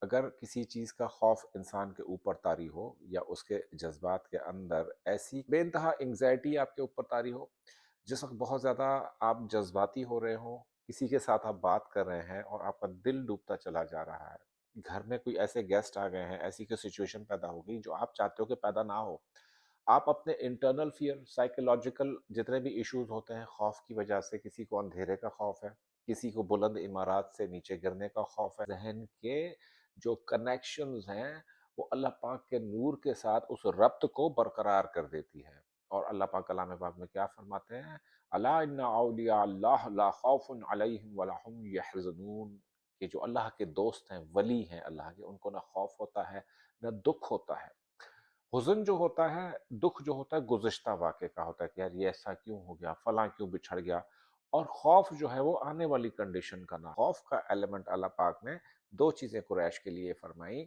اگر کسی چیز کا خوف انسان کے اوپر طاری ہو یا اس کے جذبات کے اندر ایسی بے انتہا انگزائٹی آپ کے اوپر طاری ہو، جس وقت بہت زیادہ آپ جذباتی ہو رہے ہوں، کسی کے ساتھ آپ بات کر رہے ہیں اور آپ کا دل ڈوبتا چلا جا رہا ہے، گھر میں کوئی ایسے گیسٹ آ گئے ہیں، ایسی کوئی سچویشن پیدا ہو گئی جو آپ چاہتے ہو کہ پیدا نہ ہو، آپ اپنے انٹرنل فیئر سائیکولوجیکل جتنے بھی ایشوز ہوتے ہیں خوف کی وجہ سے، کسی کو اندھیرے کا خوف ہے، کسی کو بلند عمارات سے نیچے گرنے کا خوف ہے، ذہن کے جو کنیکشنز ہیں وہ اللہ پاک کے نور کے ساتھ اس ربط کو برقرار کر دیتی ہے۔ اور اللہ پاک کلام پاک میں کیا فرماتے ہیں؟ الا ان اولیاء اللہ لا خوف علیہم ولا هم یحزنون، کہ جو اللہ کے دوست ہیں، ولی ہیں اللہ کے، ان کو نہ خوف ہوتا ہے نہ دکھ ہوتا ہے۔ حزن جو ہوتا ہے، دکھ جو ہوتا ہے گزشتہ واقعے کا ہوتا ہے کہ یار یہ ایسا کیوں ہو گیا، فلاں کیوں بچھڑ گیا، اور خوف جو ہے وہ آنے والی کنڈیشن کا نہ، خوف کا ایلیمنٹ اللہ پاک نے دو چیزیں قریش کے لیے فرمائی۔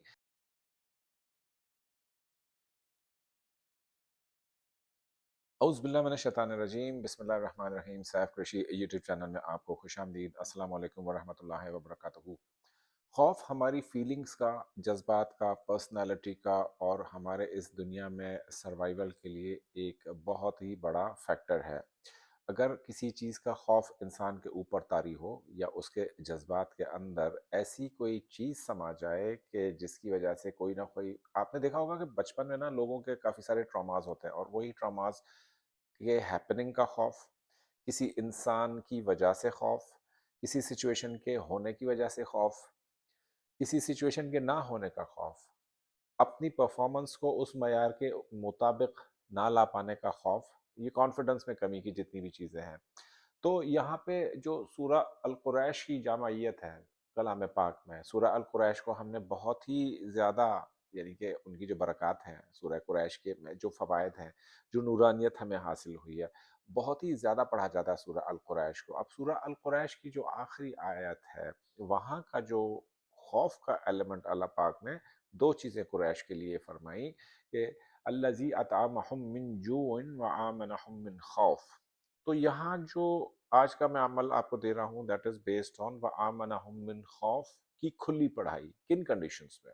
اعوذ باللہ من الشیطان الرجیم، بسم اللہ الرحمن الرحیم۔ سیف قریشی یوٹیوب چینل میں آپ کو خوش آمدید۔ السلام علیکم ورحمۃ اللہ وبرکاتہ۔ خوف ہماری فیلنگز کا، جذبات کا، پرسنالٹی کا اور ہمارے اس دنیا میں سروائیول کے لیے ایک بہت ہی بڑا فیکٹر ہے۔ اگر کسی چیز کا خوف انسان کے اوپر طاری ہو یا اس کے جذبات کے اندر ایسی کوئی چیز سما جائے کہ جس کی وجہ سے کوئی نہ کوئی، آپ نے دیکھا ہوگا کہ بچپن میں نا لوگوں کے کافی سارے ٹراماز ہوتے ہیں، اور وہی ٹراماز یہ ہیپننگ کا خوف، کسی انسان کی وجہ سے خوف، کسی سچویشن کے ہونے کی وجہ سے خوف، کسی سچویشن کے نہ ہونے کا خوف، اپنی پرفارمنس کو اس معیار کے مطابق نہ لا پانے کا خوف، یہ کانفیڈنس میں کمی کی جتنی بھی چیزیں ہیں۔ تو یہاں پہ جو سورہ القریش کی جامعیت ہے کلام پاک میں، سورہ القریش کو ہم نے بہت ہی زیادہ، یعنی کہ ان کی جو برکات ہیں، سورہ قریش کے میں جو فوائد ہیں، جو نورانیت ہمیں حاصل ہوئی ہے، بہت ہی زیادہ پڑھا جاتا ہے سورہ القریش کو۔ اب سورہ القریش کی جو آخری آیت ہے، وہاں کا جو خوف کا ایلیمنٹ اللہ پاک نے دو چیزیں قریش کے لیے فرمائی کہ الذی اطعمہم من جوع وآمنہم من خوف۔ تو یہاں جو آج کا میں عمل آپ کو دے رہا ہوں، دیٹ از بیسڈ آن وآمنہم من خوف کی کھلی پڑھائی۔ کن کنڈیشنز میں؟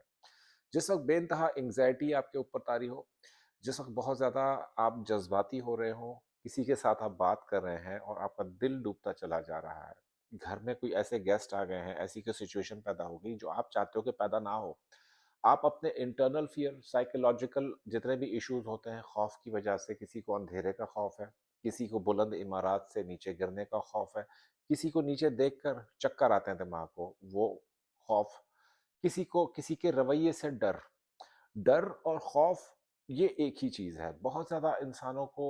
جس وقت بے انتہا انگزائٹی آپ کے اوپر طاری ہو، جس وقت بہت زیادہ آپ جذباتی ہو رہے ہوں، کسی کے ساتھ آپ بات کر رہے ہیں اور آپ کا دل ڈوبتا چلا جا رہا ہے، گھر میں کوئی ایسے گیسٹ آ گئے ہیں، ایسی کوئی سچویشن پیدا ہو گئی جو آپ چاہتے ہو کہ پیدا نہ ہو، آپ اپنے انٹرنل فیئر سائیکولوجیکل جتنے بھی ایشوز ہوتے ہیں خوف کی وجہ سے، کسی کو اندھیرے کا خوف ہے، کسی کو بلند عمارات سے نیچے گرنے کا خوف ہے، کسی کو نیچے دیکھ کر چکر آتے ہیں دماغ کو، وہ خوف، کسی کو کسی کے رویے سے ڈر۔ ڈر اور خوف یہ ایک ہی چیز ہے۔ بہت زیادہ انسانوں کو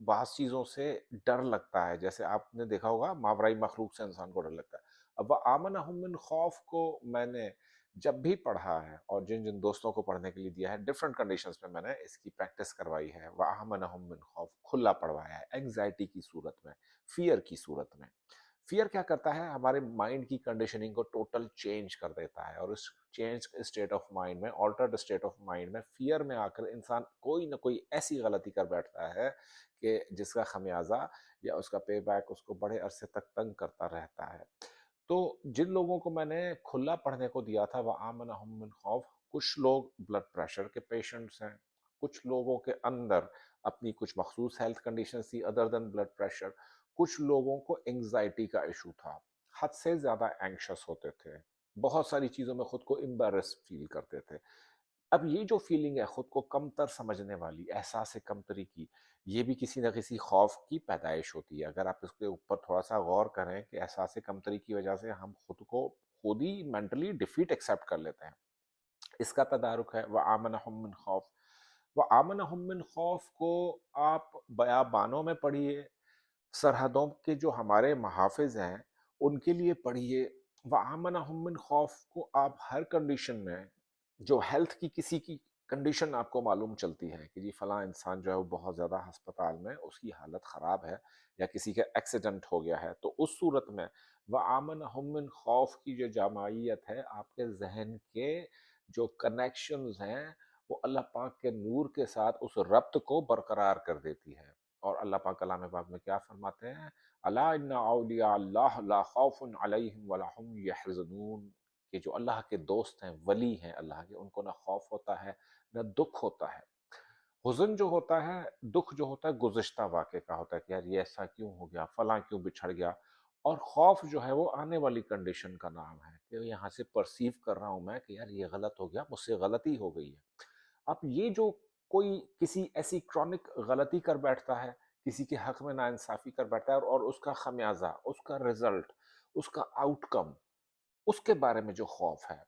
بعض چیزوں سے ڈر لگتا ہے، جیسے آپ نے دیکھا ہوگا ماورائی مخلوق سے انسان کو ڈر لگتا ہے۔ اب وَآمَنَهُم مِّن خوف کو میں نے جب بھی پڑھا ہے اور جن جن دوستوں کو پڑھنے کے لیے دیا ہے، ڈفرینٹ کنڈیشنز میں نے اس کی پریکٹس کروائی ہے، وَآمَنَهُم مِّن خوف کھلا پڑھوایا ہے، اینگزائٹی کی صورت میں، فیئر کی صورت میں۔ فیئر کیا کرتا ہے؟ ہمارے مائنڈ کی کنڈیشننگ کو ٹوٹل چینج کر دیتا ہے، اور اس چینج اسٹیٹ آف مائنڈ میں، آلٹرڈ اسٹیٹ آف مائنڈ میں، فیئر میں آ کر انسان کوئی نہ کوئی ایسی غلطی کر بیٹھتا ہے کہ جس کا خمیازہ یا اس کا پے بیک اس کو بڑے عرصے تک تنگ کرتا رہتا ہے۔ تو جن لوگوں کو میں نے کھلا پڑھنے کو دیا تھا وَآمَنَهُم مِّن خوف، کچھ لوگ بلڈ پریشر کے پیشنٹس ہیں، کچھ لوگوں کے اندر اپنی کچھ مخصوص ہیلتھ کنڈیشنز تھی ادر دین بلڈ پریشر، کچھ لوگوں کو انگزائٹی کا ایشو تھا، حد سے زیادہ اینکشس ہوتے تھے، بہت ساری چیزوں میں خود کو امبیرس فیل کرتے تھے۔ اب یہ جو فیلنگ ہے خود کو کمتر سمجھنے والی، احساس کمتری کی، یہ بھی کسی نہ کسی خوف کی پیدائش ہوتی ہے۔ اگر آپ اس کے اوپر تھوڑا سا غور کریں کہ احساس کمتری کی وجہ سے ہم خود ہی مینٹلی ڈیفیٹ ایکسیپٹ کر لیتے ہیں، اس کا تدارک ہے وَآمَنَهُم مِّن خوف۔ وَآمَنَهُم مِّن خوف کو آپ بیابانوں میں پڑھیے، سرحدوں کے جو ہمارے محافظ ہیں ان کے لیے پڑھیے۔ وَآمَنَهُم مِّن خوف کو آپ ہر کنڈیشن میں، جو ہیلتھ کی کسی کی کنڈیشن آپ کو معلوم چلتی ہے کہ جی فلاں انسان جو ہے وہ بہت زیادہ ہسپتال میں اس کی حالت خراب ہے، یا کسی کا ایکسیڈنٹ ہو گیا ہے، تو اس صورت میں وَآمَنَهُم مِّن خوف کی جو جامعیت ہے، آپ کے ذہن کے جو کنیکشنز ہیں وہ اللہ پاک کے نور کے ساتھ اس ربط کو برقرار کر دیتی ہے۔ اور اللہ پاک کلام پاک میں کیا فرماتے ہیں؟ الا ان اولیاء اللہ لا خوف علیہم ولا هم یحزنون، کہ جو اللہ کے دوست ہیں، ولی ہیں اللہ کے، ان کو نہ خوف ہوتا ہے نہ دکھ ہوتا ہے۔ حزن جو ہوتا ہے، دکھ جو ہوتا ہے گزشتہ واقعے کا ہوتا ہے کہ یار یہ ایسا کیوں ہو گیا، فلاں کیوں بچھڑ گیا، اور خوف جو ہے وہ آنے والی کنڈیشن کا نام ہے کہ یہاں سے پرسیو کر رہا ہوں میں کہ یار یہ غلط ہو گیا، مجھ سے غلطی ہو گئی ہے۔ اب یہ جو کوئی کسی ایسی کرونک غلطی کر بیٹھتا ہے، کسی کے حق میں ناانصافی کر بیٹھتا ہے، اور اس کا خمیازہ، اس کا رزلٹ، اس کا آؤٹ کم، اس کے بارے میں جو خوف ہے،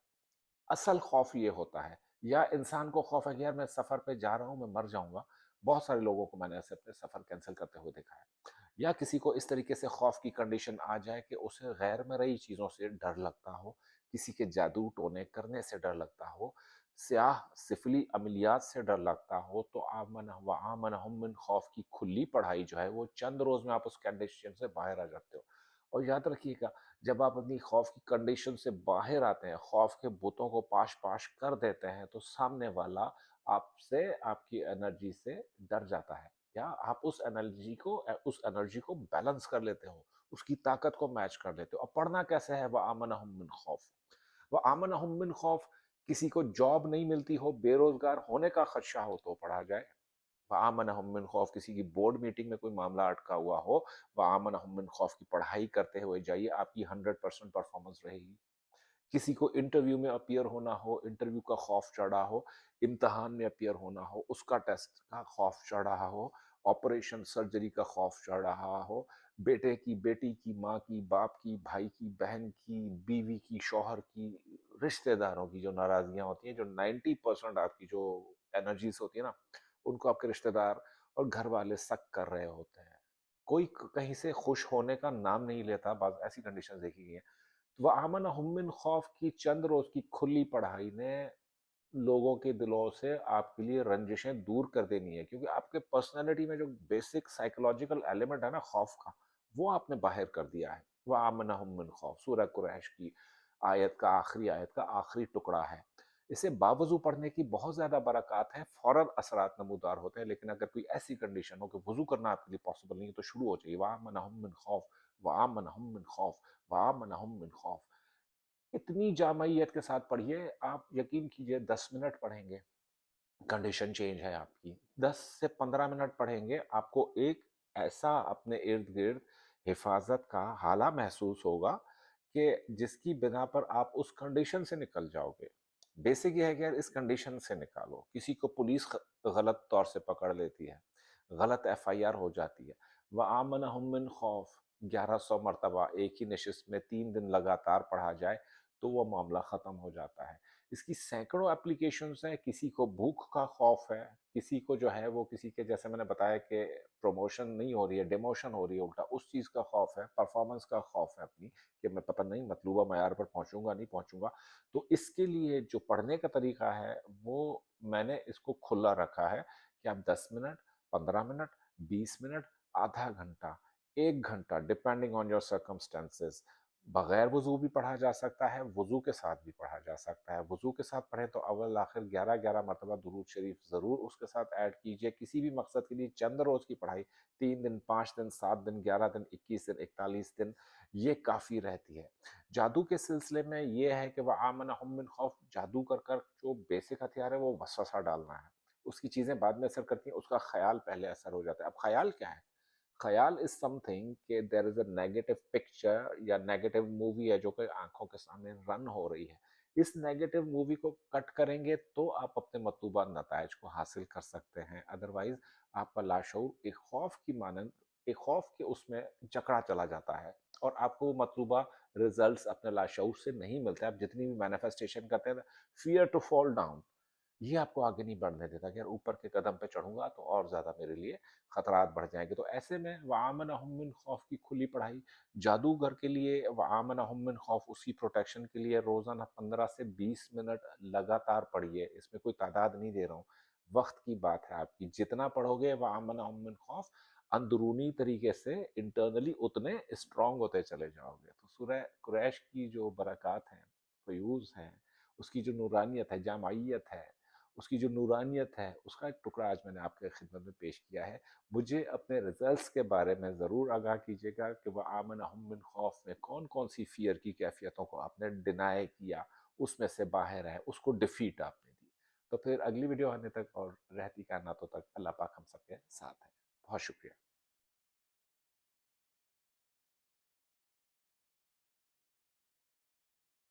اصل خوف یہ ہوتا ہے۔ یا انسان کو خوف ہے کہ یار میں سفر پہ جا رہا ہوں، میں مر جاؤں گا، بہت سارے لوگوں کو میں نے ایسے اپنے سفر کینسل کرتے ہوئے دیکھا ہے۔ یا کسی کو اس طریقے سے خوف کی کنڈیشن آ جائے کہ اسے غیر مرئی چیزوں سے ڈر لگتا ہو، کسی کے جادو ٹونے کرنے سے ڈر لگتا ہو، سیاہ سفلی عملیات سے ڈر لگتا ہو، تو آمن و آمنہم من خوف کی کھلی پڑھائی جو ہے وہ چند روز میں آپ اس کنڈیشن سے باہر آ جاتے ہو۔ اور یاد رکھیے گا، جب آپ اپنی خوف کی کنڈیشن سے باہر آتے ہیں، خوف کے بتوں کو پاش پاش کر دیتے ہیں، تو سامنے والا آپ سے، آپ کی انرجی سے ڈر جاتا ہے، یا آپ اس انرجی کو بیلنس کر لیتے ہو، اس کی طاقت کو میچ کر لیتے ہو۔ اب پڑھنا کیسے ہے؟ وَآمَنَهُم مِّن خوف، وَآمَنَهُم مِّن خوف، کسی کو جاب نہیں ملتی ہو، بے روزگار ہونے کا خدشہ ہو تو پڑھا جائے۔ وَآمَنَهُم مِّن خوف، کسی کی بورڈ میٹنگ میں کوئی معاملہ اٹکا ہوا ہو، وَآمَنَهُم مِّن خوف کی پڑھائی کرتے ہوئے جائیے، آپ کی 100% پرفارمنس رہے گی۔ کسی کو انٹرویو میں اپیئر ہونا ہو، انٹرویو کا خوف چڑھا ہو، امتحان میں اپیئر ہونا ہو، اس کا ٹیسٹ کا خوف چڑھ رہا ہو، آپریشن سرجری کا خوف چڑھ رہا ہو، بیٹے کی، بیٹی کی، ماں کی، باپ کی، بھائی کی، بہن کی، بیوی کی، شوہر کی، رشتہ داروں کی جو ناراضیاں ہوتی ہیں، جو 90% آپ کی جو انرجیز ہوتی ہیں نا، ان کو آپ کے رشتہ دار اور گھر والے سک کر رہے ہوتے ہیں۔ کوئی کہیں سے خوش ہونے کا نام نہیں لیتا، بعض ایسی کنڈیشن دیکھی گئی ہیں۔ وَآمَنَهُم مِّن خوف کی چند روز کی کھلی پڑھائی نے لوگوں کے دلوں سے آپ کے لیے رنجشیں دور کر دینی ہے، کیونکہ آپ کے پرسنالٹی میں جو بیسک سائیکولوجیکل ایلیمنٹ ہے نا خوف کا، وہ آپ نے باہر کر دیا ہے۔ وَآمَنَهُم مِّن خوف، سورہ قریش کی آیت کا آخری ٹکڑا ہے۔ اسے باوضو پڑھنے کی بہت زیادہ برکات ہیں، فوراً اثرات نمودار ہوتے ہیں، لیکن اگر کوئی ایسی کنڈیشن ہو کہ وضو کرنا آپ کے لیے پاسبل نہیں ہے تو شروع ہو جائیے وَآمَنَهُم مِّن خوف، وَآمَنَهُم مِّن خوف، وَآمَنَهُم مِّن خوف۔ اتنی جامعیت کے ساتھ پڑھیے، آپ یقین کیجئے 10 منٹ پڑھیں گے، کنڈیشن چینج ہے آپ کی، 10 سے 15 منٹ پڑھیں گے، آپ کو ایک ایسا اپنے ارد گرد حفاظت کا حالہ محسوس ہوگا کہ جس کی بنا پر آپ اس کنڈیشن سے نکل جاؤ گے۔ بیسک یہ ہے کہ یار اس کنڈیشن سے نکالو۔ کسی کو پولیس غلط طور سے پکڑ لیتی ہے، غلط ایف آئی آر ہو جاتی ہے، وَآمَنَهُم مِّن خوف 1100 مرتبہ ایک ہی نشست میں 3 دن لگاتار پڑھا جائے تو وہ معاملہ ختم ہو جاتا ہے۔ اس کی سینکڑوں اپلیکیشنز ہیں، کسی کو بھوک کا خوف ہے، کسی کو جو ہے وہ کسی کے، جیسے میں نے بتایا کہ پروموشن نہیں ہو رہی ہے، ڈیموشن ہو رہی ہے، الٹا اس چیز کا خوف ہے، پرفارمنس کا خوف ہے اپنی، کہ میں پتہ نہیں مطلوبہ معیار پر پہنچوں گا نہیں پہنچوں گا۔ تو اس کے لیے جو پڑھنے کا طریقہ ہے وہ میں نے اس کو کھلا رکھا ہے کہ آپ 10 منٹ، 15 منٹ، 20 منٹ، آدھا گھنٹہ، 1 گھنٹہ، ڈپینڈنگ آن یور سرکمسٹانسز، بغیر وضو بھی پڑھا جا سکتا ہے، وضو کے ساتھ بھی پڑھا جا سکتا ہے۔ وضو کے ساتھ پڑھیں تو اول آخر 11 مرتبہ درود شریف ضرور اس کے ساتھ ایڈ کیجئے۔ کسی بھی مقصد کے لیے چند روز کی پڑھائی، 3 دن، 5 دن، 7 دن، 11 دن، 21 دن، 41 دن، یہ کافی رہتی ہے۔ جادو کے سلسلے میں یہ ہے کہ وَآمَنَهُم مِّن خوف، جادو کر جو بیسک ہتھیار ہے وہ وسوسہ ڈالنا ہے۔ اس کی چیزیں بعد میں اثر کرتی ہیں، اس کا خیال پہلے اثر ہو جاتا ہے۔ اب خیال کیا ہے؟ خیال از سم تھنگ کہ دیر از اے نیگیٹو پکچر یا نیگیٹو مووی ہے جو کہ آنکھوں کے سامنے رن ہو رہی ہے۔ اس نیگیٹو مووی کو کٹ کریں گے تو آپ اپنے مطلوبہ نتائج کو حاصل کر سکتے ہیں، ادروائز آپ کا لاشعور ایک خوف کی مانند، ایک خوف کے اس میں جکڑا چلا جاتا ہے، اور آپ کو مطلوبہ ریزلٹس اپنے لاشعور سے نہیں ملتے۔ آپ جتنی بھی مینیفیسٹیشن کرتے ہیں، فیئر ٹو فال ڈاؤن، یہ آپ کو آگے نہیں بڑھنے دیتا کہ یار اوپر کے قدم پہ چڑھوں گا تو اور زیادہ میرے لیے خطرات بڑھ جائیں گے۔ تو ایسے میں وَآمَنَهُم مِّن خوف کی کھلی پڑھائی، جادوگر کے لیے وَآمَنَهُم مِّن خوف، اس کی پروٹیکشن کے لیے روزانہ 15 سے 20 منٹ لگاتار پڑھیے۔ اس میں کوئی تعداد نہیں دے رہا ہوں، وقت کی بات ہے آپ کی، جتنا پڑھو گے وَآمَنَهُم مِّن خوف، اندرونی طریقے سے انٹرنلی اتنے اسٹرانگ ہوتے چلے جاؤ گے۔ تو سورہ قریش کی جو برکات ہیں، فیوز ہیں، اس کی جو نورانیت ہے، جامعیت ہے، اس کی جو نورانیت ہے اس کا ایک ٹکڑا آج میں نے آپ کے خدمت میں پیش کیا ہے۔ مجھے اپنے رزلٹس کے بارے میں ضرور آگاہ کیجیے گا کہ وَآمَنَهُم مِّن خوف میں کون کون سی فیئر کی کیفیتوں کو آپ نے ڈینائی کیا، اس میں سے باہر آئے، اس کو ڈیفیٹ آپ نے دی۔ تو پھر اگلی ویڈیو آنے تک اور رہتی کائناتوں تک اللہ پاک ہم سب کے ساتھ ہے۔ بہت شکریہ۔